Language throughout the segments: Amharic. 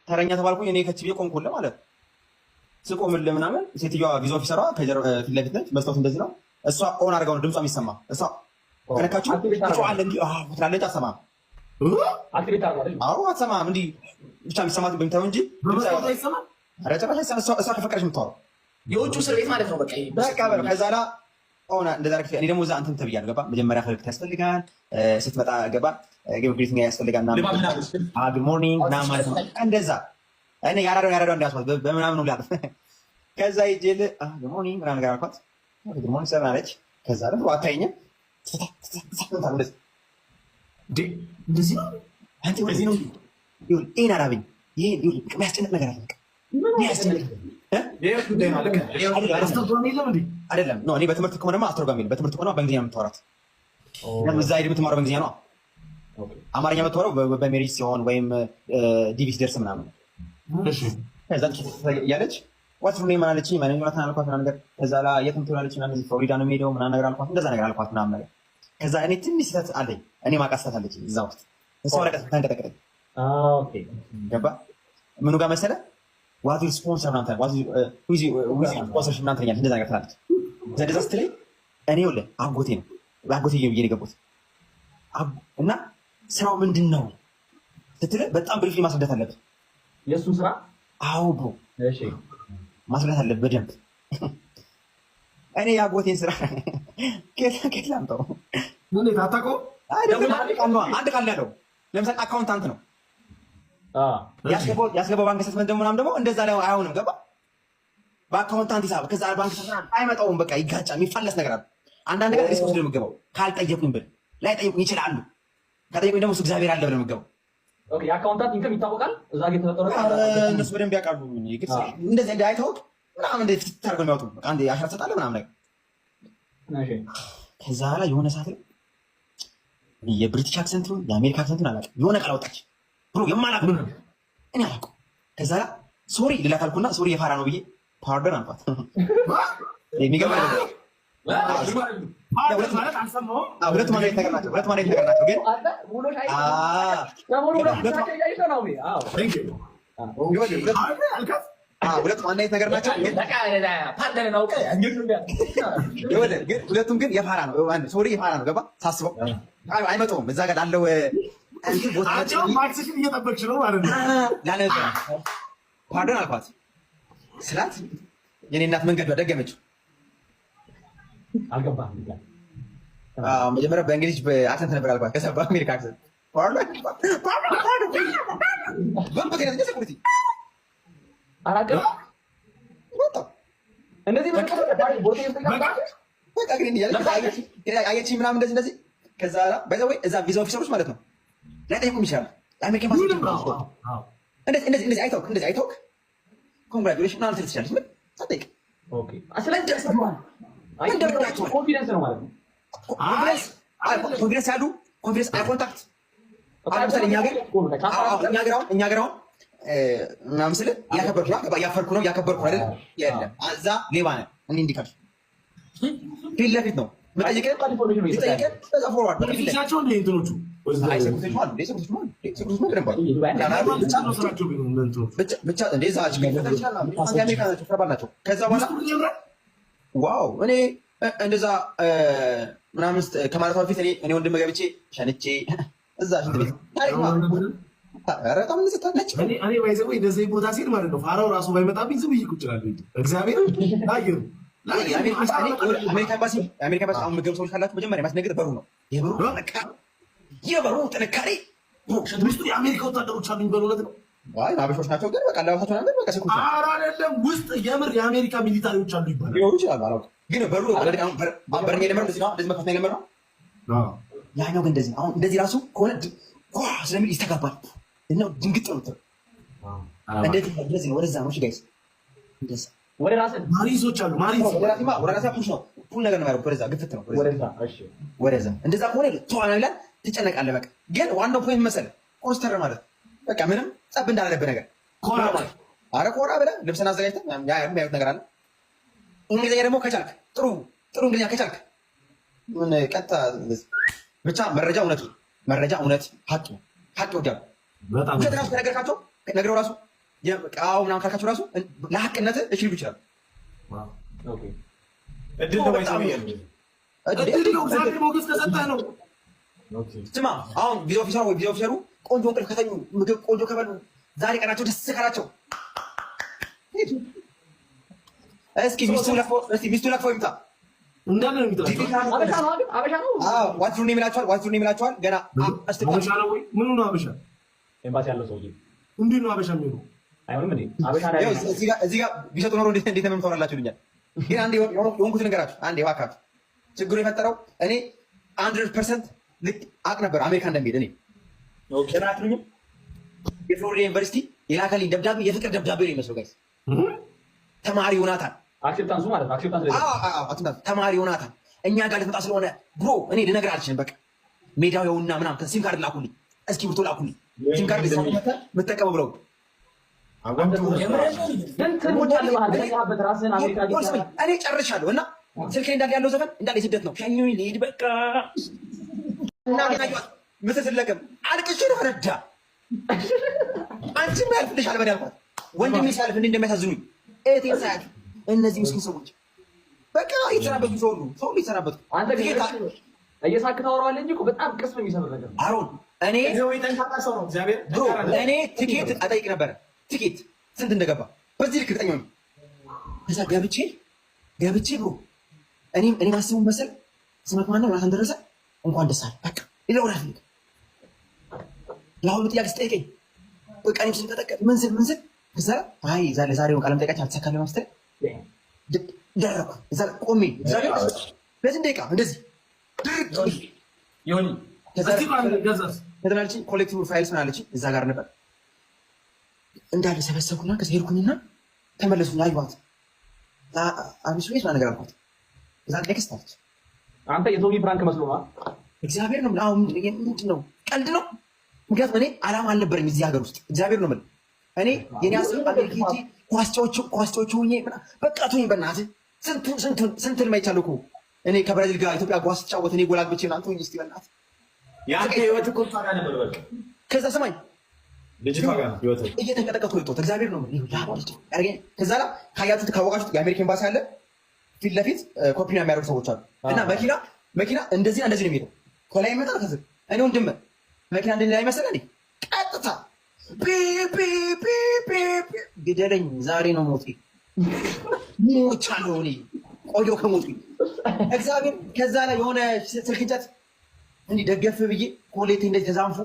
ተረኛ ተባልኩኝ። እኔ ከች ብዬ ቆምኩልህ ማለት ስቆምልህ ምናምን ሴትዮዋ ቪዛ ኦፊሰሯ ፊት ለፊት ነች። መስታወት እንደዚህ ነው። እሷ ኦን አድርጋው ነው ድምጿ የሚሰማ። እሷ ከነካችሁ ትጮኻለህ እንዲህ ትላለች። አትሰማም። አዎ አትሰማም። እንዲህ ብቻ የሚሰማት በሚታየው እንጂ ኧረ ጭራሽ አይሰማም። እሷ ከፈቀደች የምታወራው የውጭ እስር ቤት ማለት ነው። በቃ በለው። ከዛ ላ ሆነ እንደዛ ረክ እኔ ደግሞ እዛ እንትን ተብያለሁ። ገባ መጀመሪያ ፈገግታ ያስፈልጋል። ስትመጣ ገባ ግሪቲንግ ያስፈልጋል። ጉድ ሞርኒንግ ምናምን ማለት ነው። እንደዛ እኔ ያራዳው እንዳያስባት በምናምን ነው ላጥፍ። ከዛ ይጄል ጉድ ሞርኒንግ ምናምን ነገር አልኳት። ጉድ ሞርኒንግ ሰር አለች። ከዛ ደግሞ አታይኝም። እንደዚህ ነው አንተ ወደዚህ ነው ይሁን ኤን አራብኝ ይሄ ይሁን የሚያስጨንቅ ነገር አለ። አይደለም እኔ በትምህርት ከሆነማ አስተርጓሚ የለም። በትምህርት ከሆነ በእንግሊዝኛ የምታወራት እዛ ሄድ የምትማረው በእንግሊዝኛ ነው። አማርኛ የምታወራው በሜሪጅ ሲሆን ወይም ዲቪ ሲደርስ ምናምን ከዛ እያለች ዋት ኔም አለችኝ። ማን ጆናታን አልኳት ምናምን ነገር ከዛ ላ የት ምትሆናለች ምናምን ፍሎሪዳ ነው የምሄደው ምናምን ነገር አልኳት። እንደዛ ነገር አልኳት ምናምን ነገር ከዛ እኔ ትንሽ ስህተት አለኝ። እኔ ማውቃት ስህተት አለችኝ እዛ ውስጥ እሷ ወረቀት ታንቀጠቀጠኝ። ገባ ምኑ ጋር መሰለህ ዋት ዊል ስፖንሰር ምናምን ስፖንሰርሽፕ ምናምን ትለኛለች። እንደዛ ነገር ትላለች። እንደዛ ስትለኝ እኔ ይኸውልህ አጎቴ ነው አጎቴ ብዬ ነው የገባሁት እና ስራው ምንድን ነው ስትለኝ በጣም ብሪፍሊ ማስረዳት አለብህ። የእሱን ስራ አዎ ብሮ ማስረዳት አለብህ በደንብ። እኔ የአጎቴን ስራ ከየት ላምጣው? እንዴት አታውቀውም? አንድ ቃል ያለው ለምሳሌ አካውንታንት ነው ያስገባው ባንክ ስቴትመንት ደግሞ ምናምን ደግሞ እንደዛ ላይ አይሆንም። ገባ በአካውንታንት ሂሳብ ከዛ ባንክ ስቴትመንት አይመጣውም። በቃ ይጋጫል። የሚፋለስ ነገር አለ። አንዳንድ ነገር ሪስክ ወስደህ የምትገባው ካልጠየቁኝ ብል ላይጠይቁኝ ይችላሉ። ከጠየቁኝ ደግሞ እሱ እግዚአብሔር አለ ብለህ የምትገባው የአካውንታንት ኢንከም ይታወቃል። እዛ የተፈጠረ እነሱ በደንብ ያውቃሉ። እንደዚህ እንደ አይተውት ምናምን እንደ ፍት አድርገው የሚያወጡ አንድ አሻራ ትሰጣለህ ምናምን ነገር ከዛ ላይ የሆነ ሰዓት ላይ የብሪቲሽ አክሰንት ነው የአሜሪካ አክሰንት ነው አላውቅም። የሆነ ቃል አወጣች ብሎ የማላውቅ እኔ አላውቅም። ከዛ ላይ ሶሪ ልላት አልኩና ሶሪ የፋራ ነው ብዬ ፓርደን አልኳት። የሚገባ ሁለቱ ማለት ነገር ናቸው። ሁለቱ ማለት ነገር ናቸው ግን ሁለቱም አንድ አይነት ነገር ናቸው። ሁለቱም ግን የፋራ ነው። ሶሪ የፋራ ነው። ገባ ሳስበው አይመጣውም። እዛ ጋር ላለው ማክስሽን እየጠበቅሽ ነው ማለት ነው። ፓርዶን አልኳት ስላት የኔ እናት መንገድ ደገመችው። አልገባህም? መጀመሪያ በእንግሊዝ በአክሰንት ነበር አልኳት። ከዛ በአሜሪካ አክሰንት አየችኝ ምናምን እንደዚህ ከዛ ወይ እዛ ቪዛ ኦፊሰሮች ማለት ነው ላይጠይቁም ይችላል። የአሜሪካ ኤምባሲ እንደዚህ አይተውክ ኮንግራቹሌሽን ምናምን ትል ትችላለች። ምን ሳትጠይቅ ኮንፊደንስ ነው ማለት ነው። ኮንፊደንስ ያሉ ኮንፊደንስ አይ ኮንታክት ለምሳሌ እኛ ገር አሁን ምናምን ስልህ እያፈርኩ ነው አይደል? የለም እዛ ሌባ ነህ እኔ እንዲካል ፊት ለፊት ነው መጠየቅህ በዛ ፎርዋርድ ብቻ እንደዛ ናቸው። ከዛ በኋላ ዋው እኔ እንደዛ ምናምን ከማለቷ በፊት እኔ ወንድም ገብቼ ሸንቼ እዛ ሽንት ቤት በጣም እንስታለች። እኔ ባይዘው እንደዚህ ቦታ ሲል ማለት ነው ፋራው ራሱ ባይመጣብኝ ዝም ብዬ ቁጭ እላለሁ። እግዚአብሔር አየሩ አሜሪካ ኤምባሲ አሁን ምግብ ሰዎች ካላችሁ መጀመሪያ የሚያስነግር በሩ ነው። የበሩ ጥንካሬ ውስጡ የአሜሪካ ወታደሮች አሉኝ በእውነት ነው። አበሾች ናቸው ግን በቃ ለራሳቸው ነገር በቃ ሴኮች አይደለም ውስጥ የምር የአሜሪካ ሚሊታሪዎች አሉ ይባላል። ሊሆኑ ይችላሉ አላውቅም። ግን በሩ በርኛ የለመረው እንደዚህ መከፍና የለመረው ያኛው ግን እንደዚህ አሁን እንደዚህ ራሱ ከሆነ ስለሚል ይስተጋባል እና ድንግጥ ነው። እንደዚህ ነው። ወደዛ ነው ጋይስ እንደዛ ወደ ራስህ ማሪዞች አሉ። ወደ ራስህ ፑሽ ነው ፑል ነገር ነው ያደረኩት። ወደዛ ግፍት ነው ወደዛ እንደዛ ከሆነ ተዋና ይላል ትጨነቃለህ። በቃ ግን ዋናው ፖይንት መሰለህ ኮስተር ማለት በቃ ምንም ጸብ እንዳላለብህ ነገር ኮራ ማለት አረ ኮራ ብለህ ልብስን አዘጋጅተህ የሚያዩት ነገር አለ። እንግሊዝኛ ደግሞ ከቻልክ ጥሩ እንግሊዝኛ ከቻልክ ምን ቀጥታ ብቻ መረጃ እውነት ሀቅ ይወዳሉ። ውሸት ራሱ ከነገርካቸው ነግረው ራሱ ቃው ምናምን ካልካቸው ራሱ ለሀቅነት እሺ ሊሉ ይችላሉ። እድል ነው ባይሰው እድል ነው እግዚአብሔር ሞገስ ከሰጠህ ነው። ስማ አሁን ቪዛ ኦፊሰሩ ቆንጆ እንቅልፍ ከተኙ ምግብ ቆንጆ ከበሉ ዛሬ ቀናቸው ደስ ካላቸው እስኪ ሚስቱ ለክፎ ይምጣ እንዳለ ነው የሚጠራው። አበሻ ነው። አዎ ዋትሩን የሚላቸዋል ገና አበሻ ነው ወይ ምኑ ነው አበሻ? ኤምባሲ ያለው ሰውዬ እንዴት ነው አበሻ የሚሆነው? አይሆንም እንዴ አበሻ ላይ እዚህ ጋር ቢሰጡ ኖሮ እንዴት ነው ታወራላችሁ ይሉኛል። ግን አንዴ የሆንኩት ነገራችሁ አንዴ እባካችሁ ችግሩ የፈጠረው እኔ 100% ልክ አቅ ነበር አሜሪካ እንደሚሄድ እኔ ለምናትሉኝም የፍሎሪዳ ዩኒቨርሲቲ የላከልኝ ደብዳቤ የፍቅር ደብዳቤ ነው የሚመስለው ጋይስ። ተማሪ ዮናታን አክሴፕታንሱ ማለት ነው። አክሴፕታንስ ተማሪ ዮናታን እኛ ጋር ልትመጣ ስለሆነ ብሮ እኔ ልነግርህ አልችልም። በቃ ሜዳው የውና ምናምን ሲም ካርድ ላኩልኝ፣ እስክሪብቶ ላኩልኝ ሲም ካርድ የምትጠቀመው ብለው እኔ ጨርሻለሁ። እና ስልኬ እንዳለ ያለው ዘፈን እንዳለ የስደት ነው። ሸኙኝ ልሂድ በቃ እና ምስል ስለቅም አልቅሼ ነው ፈነዳ። አንቺም ያልፍልሻል በኔ አልኳት። ወንድሜ ሲያልፍ እንዴ እንደሚያሳዝኑኝ እህቴን ሳያት እነዚህ ምስኪን ሰዎች በቃ እየተሰናበቱ ሰው ሁሉ እየተሰናበቱ አንተ እየሳቅ ታወራዋለህ እንጂ እኮ በጣም ቅስም የሚሰብር ነገር ነው። አሮን እኔ ቲኬት አጠይቅ ነበረ። ቲኬት ስንት እንደገባ በዚህ ልክ እርግጠኛ ነኝ። ከዛ ገብቼ ብሮ እኔ ማስቡ መሰል ስመት ማነው ራሳን ደረሰ እንኳን ደስ አለህ በቃ ሌላው ራፍ ለአሁኑ ጥያቄ ስጠይቀኝ በቃ እኔም ስንጠጠቀም ምን ስል ከዛ አይ ዛሬውን ቃለም ጠይቃች አልተሳካልኝ ማስተር ደረኩ። እዛ ቆሜ በስንት ደቂቃ እንደዚህ ከተናልች ኮሌክቲቭ ፋይልስ ምናለች እዛ ጋር ነበር እንዳለ ሰበሰብኩና ከዛ ሄድኩኝና ተመለሱኝ። አዩዋት አሚስ ቤት ነገር አልኳት። እዛ ኔክስት አለች። አንተ የቶሚ ፍራንክ መስሎሃል? እግዚአብሔር ነው አሁን ምንድን ነው ቀልድ ነው። ምክንያቱም እኔ አላማ አልነበረኝ እዚህ ሀገር ውስጥ እግዚአብሔር ነው የምልህ። እኔ የኔ አስብ አሜሪካ ኳስጫዎቹ ሆኜ በቃ ቶኝ በእናትህ ስንቱን ማይቻለሁ እኮ እኔ ከብራዚል ጋር ኢትዮጵያ ጓስ ተጫወት እኔ ጎል አግብቼ ምናምን ቶኝ እስኪ በእናትህ የአንተ ህይወት እኮ ታዲያ ነበር። በቃ ከዛ ስማኝ ልጅቷ ጋር ህይወት እየተንቀጠቀጥኩ ወጥቶት እግዚአብሔር ነው ያደርገኝ። ከዛ ላይ ካያችሁት ካወቃችሁት የአሜሪካ ኤምባሲ አለ ፊት ለፊት ኮፒና የሚያደርጉ ሰዎች አሉ። እና መኪና እንደዚህ ነው የሚሄደው ከላይ ይመጣል። ከዚህ እኔ ወንድም መኪና እንደዚህ ላይ መሰለህ ቀጥታ ግደለኝ ዛሬ ነው ሞቴ ሞቻለሁ እኔ ቆዮ ከሞቱ እግዚአብሔር። ከዛ ላይ የሆነ ስልክ እንጨት እንዲህ ደገፍ ብዬ ኮሌቴ እንደዚህ ተዛንፎ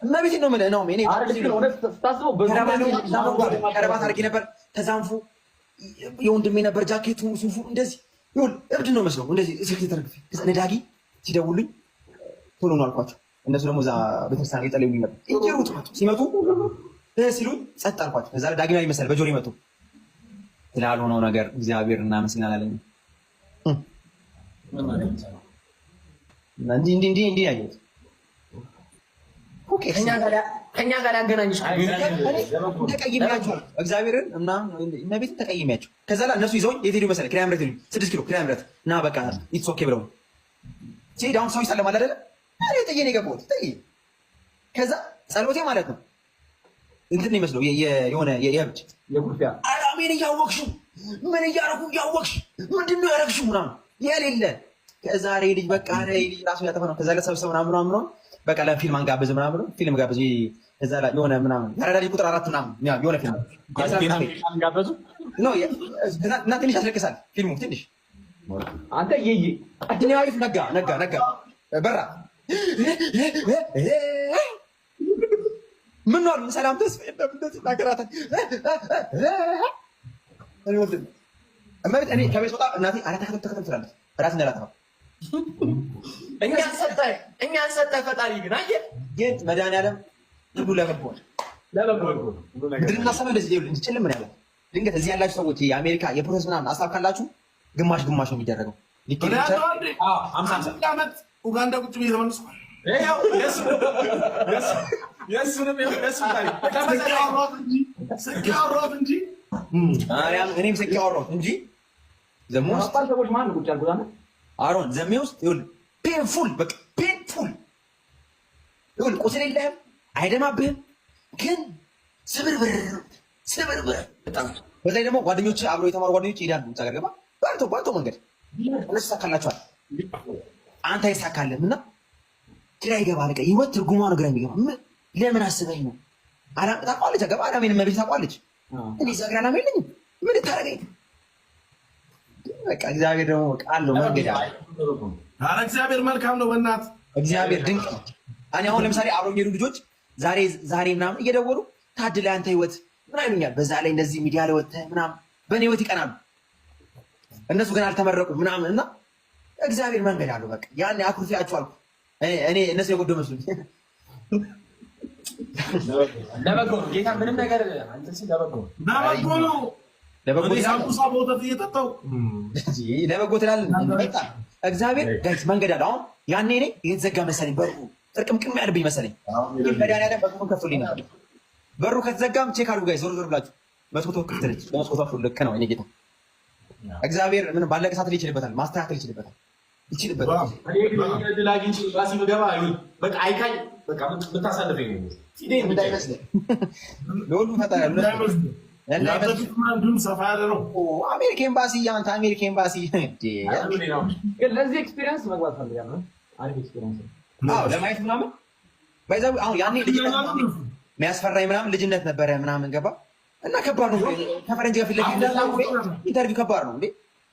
እመቤቴን ነው የምልህ ነው እኔ ከረባት አድርጌ ነበር ተዛንፎ የወንድሜ ነበር ጃኬቱ ሱፉ እንደዚህ ይሁን እብድ ነው መስለው እንደዚህ ስልክ ተረግፌ ነዳጊ ሲደውሉኝ ቶሎ ነው አልኳቸው። እነሱ ደግሞ እዛ ቤተክርስቲያን የጠለዩኝ ነበር። እንጀሩት ሲመጡ ሲሉኝ ጸጥ አልኳቸው። ከዛ ዳግማ ይመስላል በጆሮ መጡ ስላልሆነው ነገር እግዚአብሔር እናመስግናለን። እንዲህ ያየሁት ከኛ ጋር ያገናኝሽ ተቀይሜያቸው እግዚአብሔርን እና ቤትን ተቀይሜያቸው ከዛ ላይ እነሱ ይዘውኝ የት ሄዱ መሰለህ? ኪዳነ ምሕረት 6 ኪሎ ኪዳነ ምሕረት እና በቃ ኢትስ ኦኬ ብለው ሲሄድ አሁን ሰው ይሰለማል አይደለ? እኔ ጥዬ ነው የገባሁት ጥዬ። ከዛ ጸሎቴ ማለት ነው እንትን ይመስለው የሆነ የእብድ የኩርፊያ አላሜን እያወቅሽው ምን እያደረጉ እያወቅሽ ምንድን ነው ያደረግሽው ምናምን የሌለ ከዛ ልጅ በቃ ልጅ ራሱ ያጠፋ ነው። ከዛ ለሰብሰብ ምናምን በቃ ለፊልም አንጋብዝ ምናምን ፊልም ጋብዝ ከዛ ላይ የሆነ ምናምን ያረዳ ልጅ ቁጥር 4 ምናምን የሆነ ፊልም ጋበዙ ነው እና ትንሽ ያስለቅሳል ፊልሙ ትንሽ አንተ ይይ አድኛ አሪፍ ነጋ በራ ምን ነው ሰላም ተስፋ እንደዚህ ናገራታ እኔ ከቤት ወጣ እናቴ አራታ ከተከተል ትላለች ራስ እንደላታ ነው እኛን ሰጠህ ፈጣሪ ግን አየህ ግን መድኃኒዓለም ሁሉ ለበጎ ምድርና ሰማይ እንደዚህ ጭልም ያለ ድንገት እዚህ ያላችሁ ሰዎች የአሜሪካ የፕሮሰስ ምናምን ሀሳብ ካላችሁ ግማሽ ነው የሚደረገው። ዓመት ኡጋንዳ ቁጭ ብዬ ተመልሷል። እኔም ስቄ አወራሁት እንጂ ሰዎች ማን ቁጭ ያልኩት አሮን ዘሜ ውስጥ ፔንፉል በቃ ፔንፉል ቁስል የለህም አይደማብህም፣ ግን ስብርብር በጣም በዛ ደግሞ ጓደኞች አብሮ የተማሩ ጓደኞች ይሄዳሉ ውጭ ሀገር ገባ ባንቶ መንገድ እነሱ ይሳካላቸዋል። አንተ አይሳካልህም እና ግራ ይገባል። በቃ ህይወት ትርጉሟ ነው ግራ የሚገባ ለምን አስበኝ ነው አላም ታውቃለች። ገባ አላሜን መቤት ታውቃለች። እኔ እዛ ግራ አላማ የለኝም ምን ታደርገኝ? በቃ እግዚአብሔር ደግሞ ቃል ነው መንገድ አለ። ኧረ እግዚአብሔር መልካም ነው። በእናትህ እግዚአብሔር ድንቅ ነው። እኔ አሁን ለምሳሌ አብረው የሚሄዱ ልጆች ዛሬ ምናምን እየደወሉ ታድላ አንተ ህይወት ምን አይሉኛል። በዛ ላይ እንደዚህ ሚዲያ ላይ ወጥተህ ምናምን በእኔ ህይወት ይቀናሉ። እነሱ ግን አልተመረቁም ምናምን እና እግዚአብሔር መንገድ አለው። በቃ ያኔ አኩርፊያቸው አልኩ እኔ እነሱ የጎደው መስሉኝ። ለበጎ ነው ጌታ ምንም ነገር አንተ ሲል ለበጎ ነው። ለበጎ ሳምቡሳ በወተት እየጠጣሁ ለበጎ ትላለህ። እግዚአብሔር ጋይስ መንገድ አለው። አሁን ያኔ እኔ የተዘጋ መሰለኝ በሩ ጥርቅምቅም ያለብኝ መሰለኝ። መድኃኒዓለም በሩን ከፍቶልኝ ነበር። በሩ ከተዘጋም ቼክ አድርጉ ጋይስ፣ ዞር ብላችሁ መስኮቷ ክፍት ነች። በመስኮቷ ልክ ነው። እኔ ጌታ እግዚአብሔር ምንም ባለቀ ሰዓት ላይ ይችልበታል፣ ማስተካከል ይችልበታል። ድል አግኝቼ ኤምባሲ ብገባ በቃ አይካኝ በቃ ብታሳልፈኝ እንዳይመስልህ ለሁሉም ፈጣሪ ሰፋ ያለ ነው። አሜሪካ ኤምባሲ አንተ አሜሪካ ኤምባሲ ግን ለዚህ ኤክስፒሪየንስ መግባት ፈልጋለሁ። አሪፍ ኤክስፒሪየንስ ነው ለማየት ምናምን ባይዛው አሁን ያኔ ልጅነት የሚያስፈራኝ ምናምን ልጅነት ነበረ ምናምን ገባ እና ከባድ ነው። ከፈረንጅ ጋር ፊት ለፊት ኢንተርቪው ከባድ ነው እንዴ።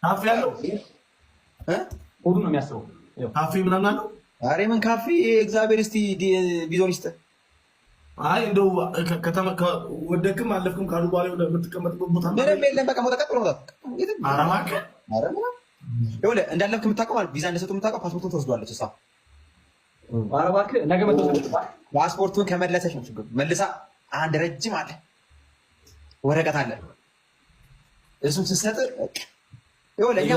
ካፌ ያለው ሁሉ ነው የሚያስበው ካፌ ምናምን አለው። ኧረ ምን ካፌ እግዚአብሔር እስቲ ቢዞን ይስጥ። አይ እንደው ወደክም አለፍክም ካሉ በኋላ የምትቀመጥበት ቦታ ምንም የለም። በቃ ሞታ ቀጥሎ ሞታ አረማከ ይኸውልህ እንዳለፍክ የምታውቀው ቪዛ እንደሰጡ የምታውቀው ፓስፖርቱን ትወስዷለች እሷ። አረባክ ነገ መጥቶ ፓስፖርቱን ከመለሰች ነው ችግሩ። መልሳ አንድ ረጅም አለ ወረቀት አለ እሱን ስትሰጥ ይኸውልህ እኛ